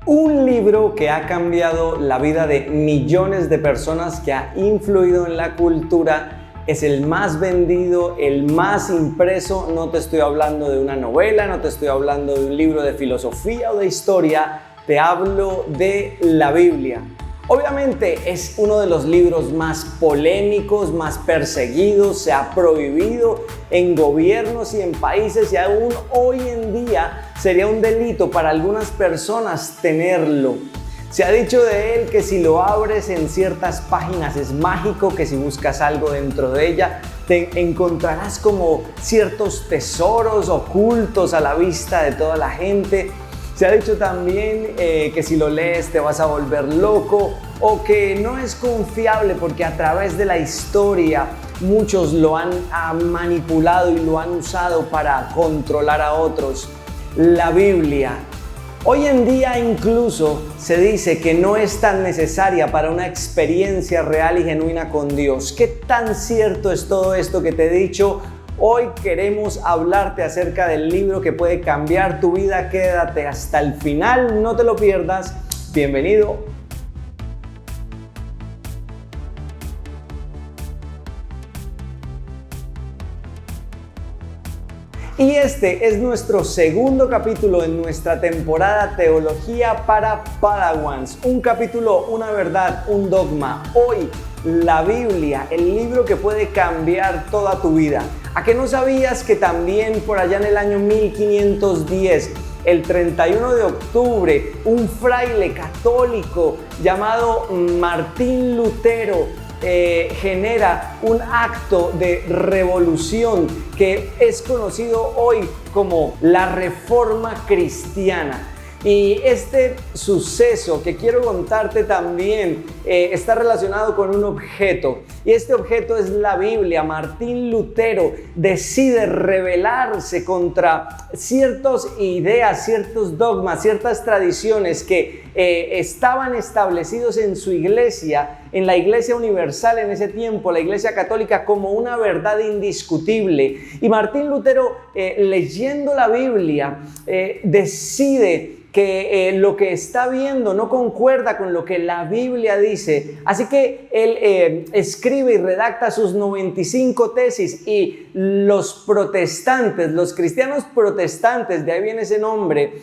Un libro que ha cambiado la vida de millones de personas, que ha influido en la cultura, es el más vendido, el más impreso. No te estoy hablando de una novela, no te estoy hablando de un libro de filosofía o de historia, te hablo de la Biblia. Obviamente es uno de los libros más polémicos, más perseguidos, se ha prohibido en gobiernos y en países, y aún hoy en día sería un delito para algunas personas tenerlo. Se ha dicho de él que si lo abres en ciertas páginas es mágico, que si buscas algo dentro de ella te encontrarás como ciertos tesoros ocultos a la vista de toda la gente. Se ha dicho también que si lo lees te vas a volver loco, o que no es confiable porque a través de la historia muchos lo han manipulado y lo han usado para controlar a otros. La Biblia. Hoy en día incluso se dice que no es tan necesaria para una experiencia real y genuina con Dios. ¿Qué tan cierto es todo esto que te he dicho? Hoy queremos hablarte acerca del libro que puede cambiar tu vida. Quédate hasta el final, no te lo pierdas. Bienvenido. Y este es nuestro segundo capítulo en nuestra temporada Teología para Padawans. Un capítulo, una verdad, un dogma. Hoy, la Biblia, el libro que puede cambiar toda tu vida. ¿A qué no sabías que también por allá en el año 1510, el 31 de octubre, un fraile católico llamado Martín Lutero genera un acto de revolución que es conocido hoy como la Reforma Cristiana? Y este suceso que quiero contarte también está relacionado con un objeto, y este objeto es la Biblia. Martín Lutero decide rebelarse contra ciertas ideas, ciertos dogmas, ciertas tradiciones que estaban establecidos en su iglesia, en la Iglesia Universal en ese tiempo, la Iglesia Católica, como una verdad indiscutible. Y Martín Lutero, leyendo la Biblia, decide que lo que está viendo no concuerda con lo que la Biblia dice. Así que él escribe y redacta sus 95 tesis, y los protestantes, los cristianos protestantes, de ahí viene ese nombre,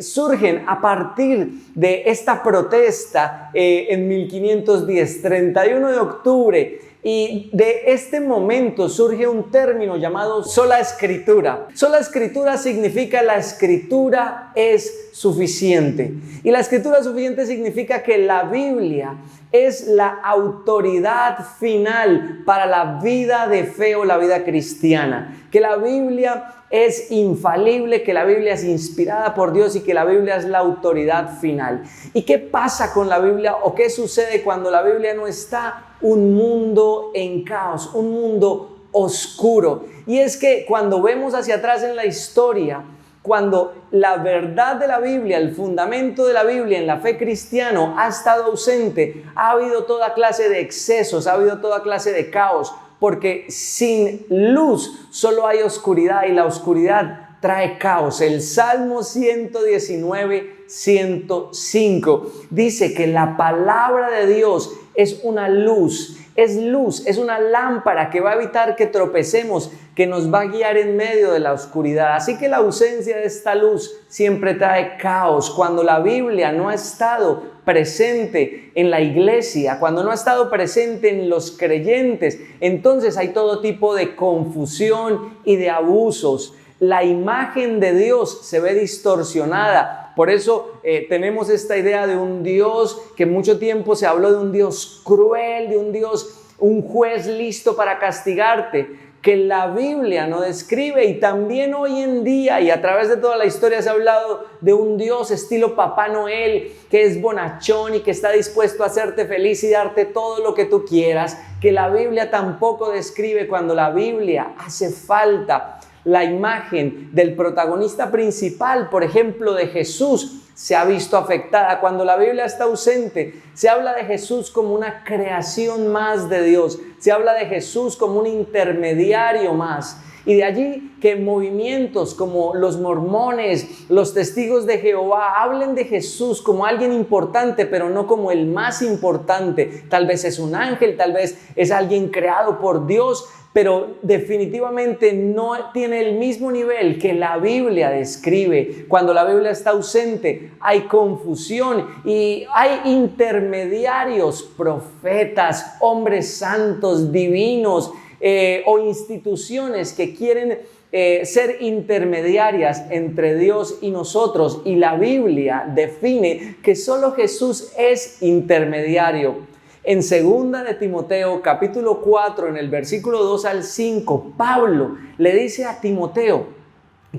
surgen a partir de esta protesta en 1510, 31 de octubre. Y de este momento surge un término llamado sola escritura. Sola escritura significa la escritura es suficiente. Y la escritura suficiente significa que la Biblia es la autoridad final para la vida de fe o la vida cristiana. Que la Biblia es infalible, que la Biblia es inspirada por Dios y que la Biblia es la autoridad final. ¿Y qué pasa con la Biblia, o qué sucede cuando la Biblia no está? Un mundo en caos, un mundo oscuro. Y es que cuando vemos hacia atrás en la historia, cuando la verdad de la Biblia, el fundamento de la Biblia en la fe cristiana ha estado ausente, ha habido toda clase de excesos, ha habido toda clase de caos, porque sin luz solo hay oscuridad, y la oscuridad trae caos. El Salmo 119, 105 dice que la palabra de Dios es una luz, es una lámpara que va a evitar que tropecemos, que nos va a guiar en medio de la oscuridad. Así que la ausencia de esta luz siempre trae caos. Cuando la Biblia no ha estado presente en la iglesia, cuando no ha estado presente en los creyentes, entonces hay todo tipo de confusión y de abusos. La imagen de Dios se ve distorsionada. Por eso tenemos esta idea de un Dios que mucho tiempo se habló de un Dios cruel, de un Dios, un juez listo para castigarte, que la Biblia no describe. Y también hoy en día y a través de toda la historia se ha hablado de un Dios estilo Papá Noel, que es bonachón y que está dispuesto a hacerte feliz y darte todo lo que tú quieras, que la Biblia tampoco describe. Cuando la Biblia hace falta la imagen del protagonista principal, por ejemplo, de Jesús, se ha visto afectada. Cuando la Biblia está ausente, se habla de Jesús como una creación más de Dios. Se habla de Jesús como un intermediario más. Y de allí que movimientos como los mormones, los testigos de Jehová, hablen de Jesús como alguien importante, pero no como el más importante. Tal vez es un ángel, tal vez es alguien creado por Dios, pero definitivamente no tiene el mismo nivel que la Biblia describe. Cuando la Biblia está ausente, hay confusión y hay intermediarios, profetas, hombres santos, divinos, o instituciones que quieren ser intermediarias entre Dios y nosotros, y la Biblia define que solo Jesús es intermediario. En 2 de Timoteo, capítulo 4, en el versículo 2 al 5, Pablo le dice a Timoteo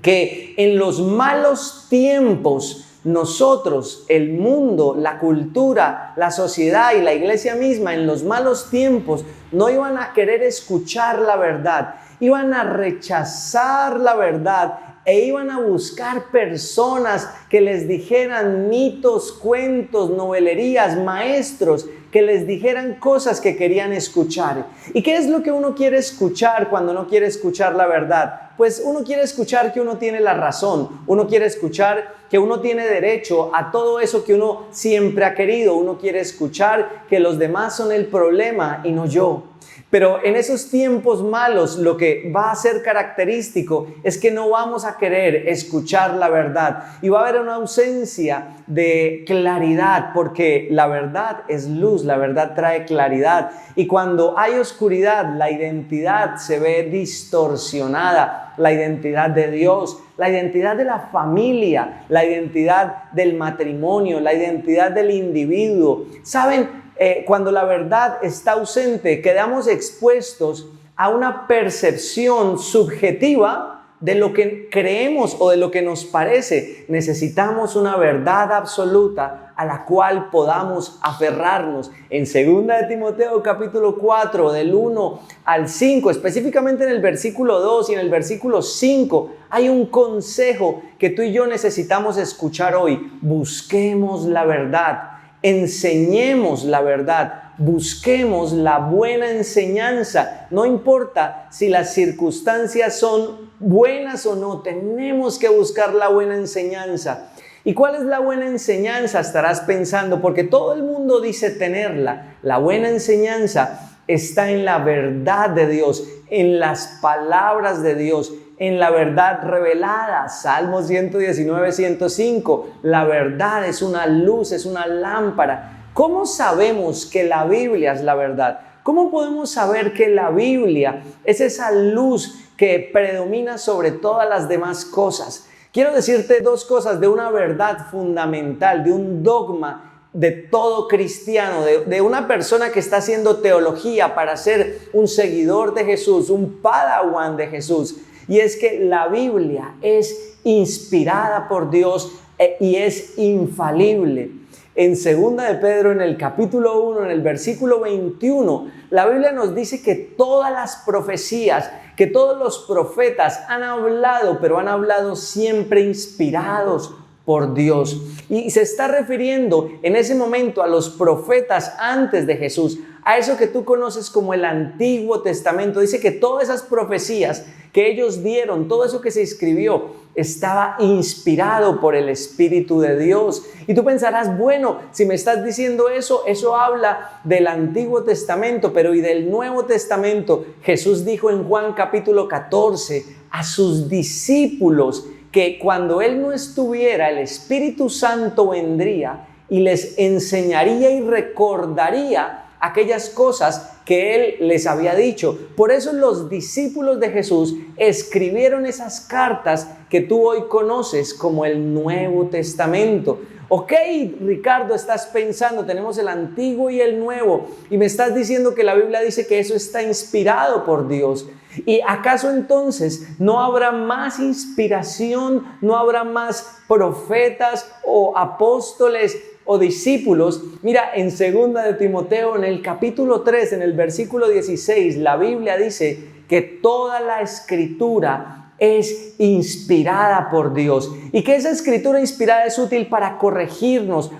que en los malos tiempos nosotros, el mundo, la cultura, la sociedad y la iglesia misma, en los malos tiempos no iban a querer escuchar la verdad, iban a rechazar la verdad e iban a buscar personas que les dijeran mitos, cuentos, novelerías, maestros que les dijeran cosas que querían escuchar. ¿Y qué es lo que uno quiere escuchar cuando no quiere escuchar la verdad? Pues uno quiere escuchar que uno tiene la razón, uno quiere escuchar que uno tiene derecho a todo eso que uno siempre ha querido, uno quiere escuchar que los demás son el problema y no yo. Pero en esos tiempos malos lo que va a ser característico es que no vamos a querer escuchar la verdad y va a haber una ausencia de claridad, porque la verdad es luz, la verdad trae claridad, y cuando hay oscuridad la identidad se ve distorsionada, la identidad de Dios, la identidad de la familia, la identidad del matrimonio, la identidad del individuo. ¿Saben? Cuando la verdad está ausente, quedamos expuestos a una percepción subjetiva de lo que creemos o de lo que nos parece. Necesitamos una verdad absoluta a la cual podamos aferrarnos. En 2 de Timoteo capítulo 4, del 1 al 5, específicamente en el versículo 2 y en el versículo 5, hay un consejo que tú y yo necesitamos escuchar hoy. Busquemos la verdad. Enseñemos la verdad, busquemos la buena enseñanza. No importa si las circunstancias son buenas o no, tenemos que buscar la buena enseñanza. ¿Y cuál es la buena enseñanza? Estarás pensando, porque todo el mundo dice tenerla. La buena enseñanza está en la verdad de Dios, en las palabras de Dios, en la verdad revelada. Salmo 119, 105. La verdad es una luz, es una lámpara. ¿Cómo sabemos que la Biblia es la verdad? ¿Cómo podemos saber que la Biblia es esa luz que predomina sobre todas las demás cosas? Quiero decirte dos cosas de una verdad fundamental, de un dogma de todo cristiano, de una persona que está haciendo teología para ser un seguidor de Jesús, un padawan de Jesús. Y es que la Biblia es inspirada por Dios y es infalible. En 2 de Pedro, en el capítulo 1, en el versículo 21, la Biblia nos dice que todas las profecías, que todos los profetas han hablado, pero han hablado siempre inspirados por Dios. Y se está refiriendo en ese momento a los profetas antes de Jesús, a eso que tú conoces como el Antiguo Testamento. Dice que todas esas profecías que ellos dieron, todo eso que se escribió, estaba inspirado por el Espíritu de Dios. Y tú pensarás, bueno, si me estás diciendo eso, eso habla del Antiguo Testamento, pero ¿y del Nuevo Testamento? Jesús dijo en Juan capítulo 14 a sus discípulos que cuando Él no estuviera, el Espíritu Santo vendría y les enseñaría y recordaría aquellas cosas que Él les había dicho. Por eso los discípulos de Jesús escribieron esas cartas que tú hoy conoces como el Nuevo Testamento. Ok, Ricardo, estás pensando, tenemos el Antiguo y el Nuevo, y me estás diciendo que la Biblia dice que eso está inspirado por Dios. ¿Y acaso entonces no habrá más inspiración, no habrá más profetas o apóstoles o discípulos? Mira, en 2 de Timoteo, en el capítulo 3, en el versículo 16, la Biblia dice que toda la Escritura es inspirada por Dios y que esa Escritura inspirada es útil para corregirnos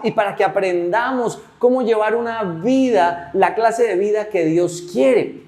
y para que aprendamos cómo llevar una vida, la clase de vida que Dios quiere.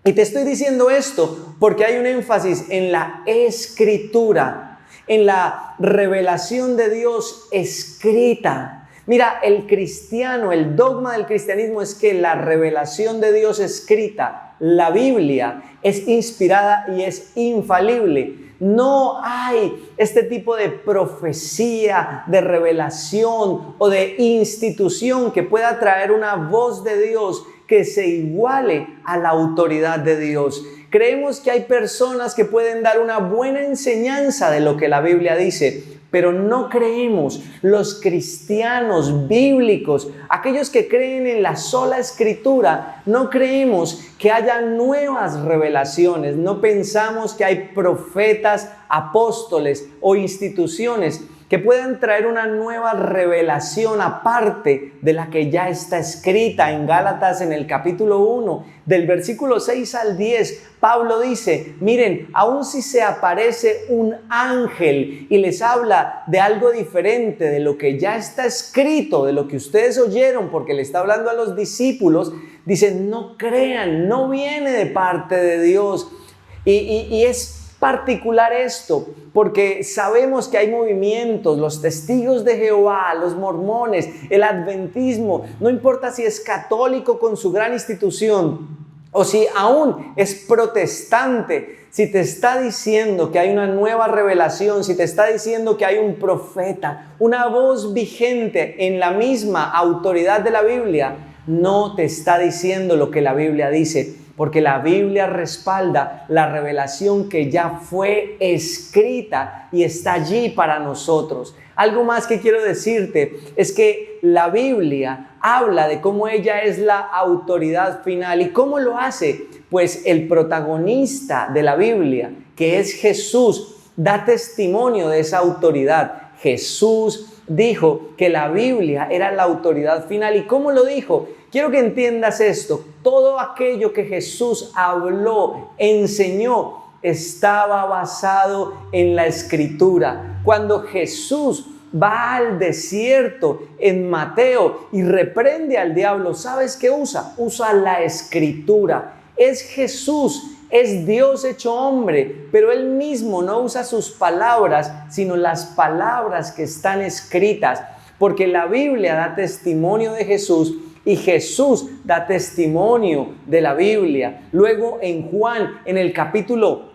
Y te estoy diciendo esto porque hay un énfasis en la escritura, en la revelación de Dios escrita. Mira, el cristiano, el dogma del cristianismo es que la revelación de Dios escrita, la Biblia, es inspirada y es infalible. No hay este tipo de profecía, de revelación o de institución que pueda traer una voz de Dios que se iguale a la autoridad de Dios. Creemos que hay personas que pueden dar una buena enseñanza de lo que la Biblia dice, pero no creemos, los cristianos bíblicos, aquellos que creen en la sola escritura, no creemos que haya nuevas revelaciones, no pensamos que hay profetas, apóstoles o instituciones que puedan traer una nueva revelación aparte de la que ya está escrita. En Gálatas, en el capítulo 1, del versículo 6 al 10, Pablo dice, miren, aun si se aparece un ángel y les habla de algo diferente de lo que ya está escrito, de lo que ustedes oyeron, porque le está hablando a los discípulos, dicen, no crean, no viene de parte de Dios. Y es particular esto, porque sabemos que hay movimientos, los testigos de Jehová, los mormones, el adventismo, no importa si es católico con su gran institución o si aún es protestante, si te está diciendo que hay una nueva revelación, si te está diciendo que hay un profeta, una voz vigente en la misma autoridad de la Biblia, no te está diciendo lo que la Biblia dice. Porque la Biblia respalda la revelación que ya fue escrita y está allí para nosotros. Algo más que quiero decirte es que la Biblia habla de cómo ella es la autoridad final. ¿Y cómo lo hace? Pues el protagonista de la Biblia, que es Jesús, da testimonio de esa autoridad. Jesús dijo que la Biblia era la autoridad final. ¿Y cómo lo dijo? Quiero que entiendas esto. Todo aquello que Jesús habló, enseñó, estaba basado en la Escritura. Cuando Jesús va al desierto en Mateo y reprende al diablo, ¿sabes qué usa? Usa la Escritura. Es Jesús, es Dios hecho hombre, pero Él mismo no usa sus palabras, sino las palabras que están escritas, porque la Biblia da testimonio de Jesús y Jesús da testimonio de la Biblia. Luego en Juan, en el capítulo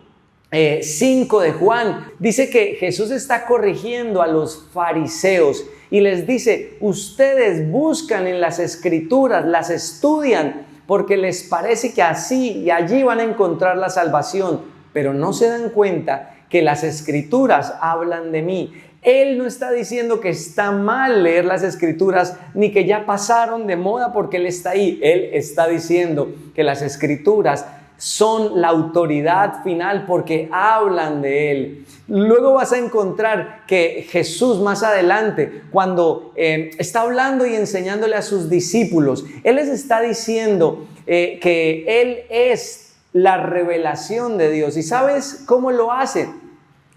5 de Juan, dice que Jesús está corrigiendo a los fariseos y les dice, ustedes buscan en las Escrituras, las estudian, porque les parece que así y allí van a encontrar la salvación, pero no se dan cuenta que las Escrituras hablan de mí. Él no está diciendo que está mal leer las Escrituras, ni que ya pasaron de moda porque Él está ahí. Él está diciendo que las Escrituras son la autoridad final porque hablan de Él. Luego vas a encontrar que Jesús más adelante, cuando está hablando y enseñándole a sus discípulos, Él les está diciendo que Él es la revelación de Dios. ¿Y sabes cómo lo hace?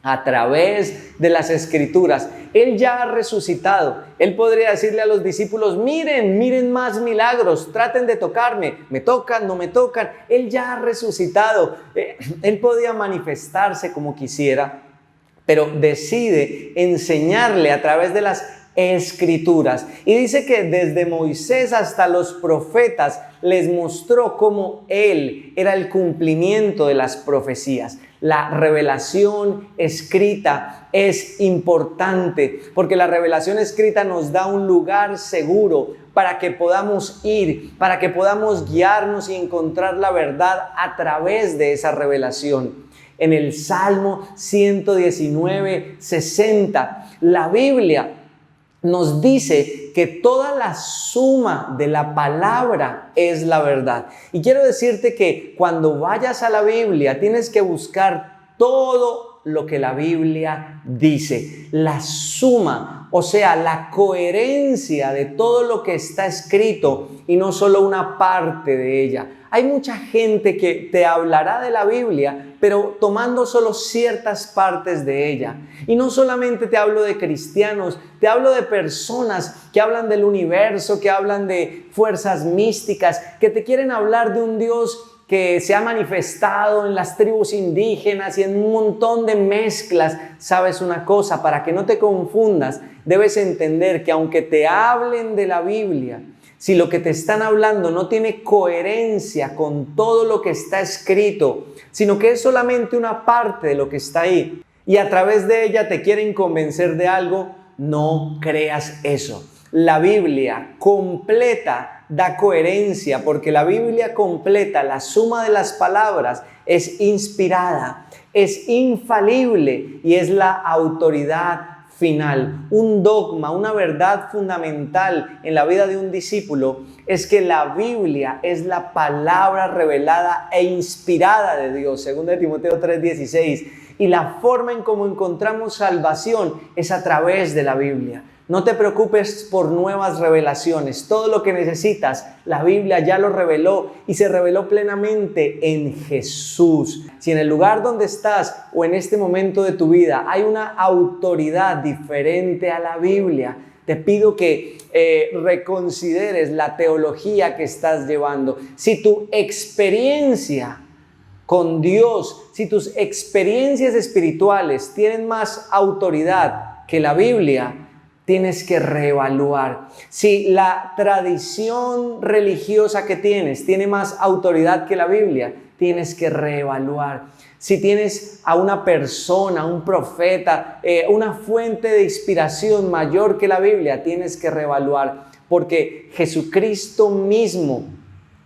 A través de las Escrituras. Él ya ha resucitado. Él podría decirle a los discípulos, miren más milagros, traten de tocarme, me tocan, no me tocan. Él ya ha resucitado. Él podía manifestarse como quisiera, pero decide enseñarle a través de las Escrituras. Y dice que desde Moisés hasta los profetas les mostró cómo Él era el cumplimiento de las profecías. La revelación escrita es importante porque la revelación escrita nos da un lugar seguro para que podamos ir, para que podamos guiarnos y encontrar la verdad a través de esa revelación. En el Salmo 119, 60, la Biblia nos dice que toda la suma de la palabra es la verdad. Y quiero decirte que cuando vayas a la Biblia tienes que buscar todo lo que la Biblia dice. La suma, o sea, la coherencia de todo lo que está escrito y no solo una parte de ella. Hay mucha gente que te hablará de la Biblia, pero tomando solo ciertas partes de ella. Y no solamente te hablo de cristianos, te hablo de personas que hablan del universo, que hablan de fuerzas místicas, que te quieren hablar de un Dios que se ha manifestado en las tribus indígenas y en un montón de mezclas. ¿Sabes una cosa? Para que no te confundas, debes entender que aunque te hablen de la Biblia, si lo que te están hablando no tiene coherencia con todo lo que está escrito, sino que es solamente una parte de lo que está ahí, y a través de ella te quieren convencer de algo, no creas eso. La Biblia completa da coherencia, porque la Biblia completa, la suma de las palabras, es inspirada, es infalible y es la autoridad final. Un dogma, una verdad fundamental en la vida de un discípulo es que la Biblia es la palabra revelada e inspirada de Dios, 2 Timoteo 3:16, y la forma en cómo encontramos salvación es a través de la Biblia. No te preocupes por nuevas revelaciones. Todo lo que necesitas, la Biblia ya lo reveló y se reveló plenamente en Jesús. Si en el lugar donde estás o en este momento de tu vida hay una autoridad diferente a la Biblia, te pido que reconsideres la teología que estás llevando. Si tu experiencia con Dios, si tus experiencias espirituales tienen más autoridad que la Biblia, tienes que reevaluar. Si la tradición religiosa que tienes tiene más autoridad que la Biblia, tienes que reevaluar. Si tienes a una persona, un profeta, una fuente de inspiración mayor que la Biblia, tienes que reevaluar, porque Jesucristo mismo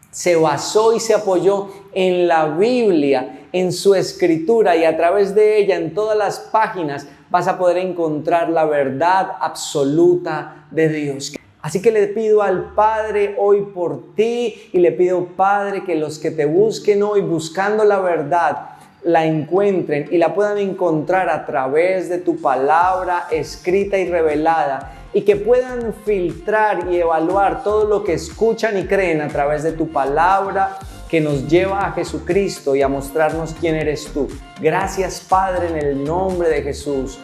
se basó y se apoyó en la Biblia, en su escritura, y a través de ella, en todas las páginas, vas a poder encontrar la verdad absoluta de Dios. Así que le pido al Padre hoy por ti, y le pido, Padre, que los que te busquen hoy buscando la verdad, la encuentren y la puedan encontrar a través de tu palabra escrita y revelada, y que puedan filtrar y evaluar todo lo que escuchan y creen a través de tu palabra, que nos lleva a Jesucristo y a mostrarnos quién eres tú. Gracias, Padre, en el nombre de Jesús.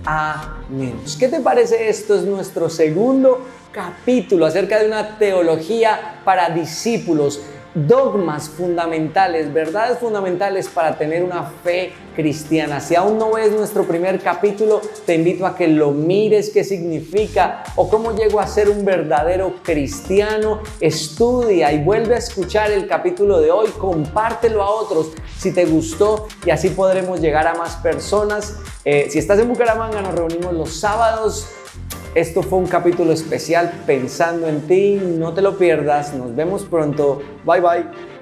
Amén. ¿Qué te parece? Esto es nuestro segundo capítulo acerca de una teología para discípulos. Dogmas fundamentales, verdades fundamentales para tener una fe cristiana. Si aún no ves nuestro primer capítulo, te invito a que lo mires, qué significa o cómo llego a ser un verdadero cristiano. Estudia y vuelve a escuchar el capítulo de hoy, compártelo a otros si te gustó, y así podremos llegar a más personas. Si estás en Bucaramanga, nos reunimos los sábados. Esto fue un capítulo especial pensando en ti. No te lo pierdas. Nos vemos pronto. Bye bye.